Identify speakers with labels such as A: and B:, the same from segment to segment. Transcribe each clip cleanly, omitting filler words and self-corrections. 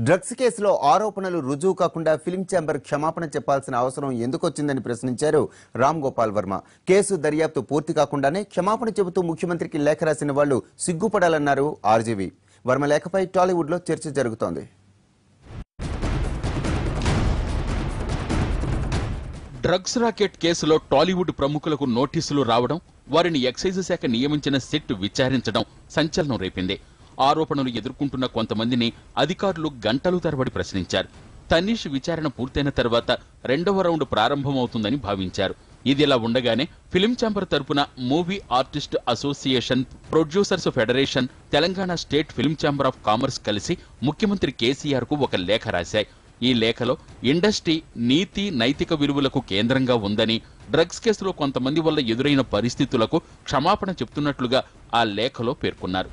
A: Drugs కేసులో ఆరోపణలు రుజువు కాకుండా ఫిల్మ్ ఛాంబర్ క్షమాపణ చెప్పాల్సిన అవసరం ఎందుకొచ్చిందని ప్రశ్నించారు రామ్ గోపాల్ వర్మ. కేసు దర్యాప్తు పూర్తి కాకుండానే క్షమాపణ చెబుతూ ముఖ్యమంత్రికి లేఖ రాసిన వాళ్లు సిగ్గుపడాలన్నారు ఆర్జీవీ. వర్మ లేఖపై టాలీవుడ్ లో చర్చ జరుగుతోంది.
B: డ్రగ్స్ రాకెట్ కేసులో టాలీవుడ్ ప్రముఖులకు నోటీసులు రావడం, వారిని ఎక్సైజ్ శాఖ నియమించిన సిట్ విచారించడం సంచలనం రేపింది. ఆరోపణలు ఎదుర్కొంటున్న కొంతమందిని అధికారులు గంటలు తరబడి ప్రశ్నించారు. తనీష్ విచారణ పూర్తయిన తర్వాత రెండవ రౌండ్ ప్రారంభమవుతుందని భావించారు. ఇదిలా ఉండగానే ఫిల్మ్ ఛాంబర్ తరపున movie artist association, producers federation, Telangana state film chamber of commerce కలిసి ముఖ్యమంత్రి కేసీఆర్ కు ఒక లేఖ రాశాయి. ఈ లేఖలో ఇండస్ట్రీ నీతి నైతిక విలువలకు కేంద్రంగా ఉందని, డ్రగ్స్ కేసులో కొంతమంది వల్ల ఎదురైన పరిస్థితులకు క్షమాపణ చెప్తున్నట్లుగా ఆ లేఖలో పేర్కొన్నారు.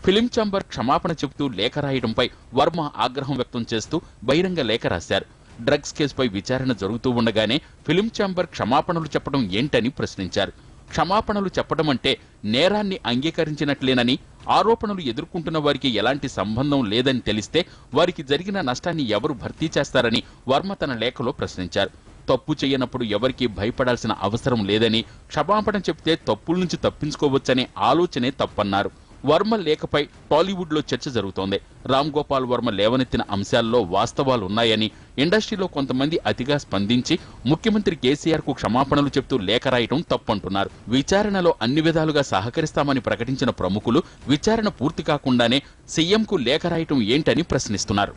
B: ఫిల్మ్ ఛాంబర్ క్షమాపణ చెబుతూ లేఖ రాయడంపై వర్మ ఆగ్రహం వ్యక్తం చేస్తూ బహిరంగ లేఖ రాశారు. డ్రగ్స్ కేసుపై విచారణ జరుగుతూ ఉండగానే ఫిల్మ్ ఛాంబర్ క్షమాపణలు చెప్పడం ఏంటని ప్రశ్నించారు. క్షమాపణలు చెప్పడం అంటే నేరాన్ని అంగీకరించినట్లేనని, ఆరోపణలు ఎదుర్కొంటున్న వారికి ఎలాంటి సంబంధం లేదని తెలిస్తే వారికి జరిగిన నష్టాన్ని ఎవరు భర్తీ చేస్తారని వర్మ తన లేఖలో ప్రశ్నించారు. తప్పు చేయనప్పుడు ఎవరికీ భయపడాల్సిన అవసరం లేదని, క్షమాపణ చెప్తే తప్పుల నుంచి తప్పించుకోవచ్చనే ఆలోచనే తప్పన్నారు. వర్మ లేఖపై టాలీవుడ్ లో చర్చ జరుగుతోంది. రామ్ గోపాల్ వర్మ లేవనెత్తిన అంశాల్లో వాస్తవాలు ఉన్నాయని, ఇండస్ట్రీలో కొంతమంది అతిగా స్పందించి ముఖ్యమంత్రి కేసీఆర్ కు క్షమాపణలు చెప్తూ లేఖ రాయటం తప్పంటున్నారు. విచారణలో అన్ని విధాలుగా సహకరిస్తామని ప్రకటించిన ప్రముఖులు విచారణ పూర్తి కాకుండానే సీఎంకు లేఖ రాయటం ఏంటని ప్రశ్నిస్తున్నారు.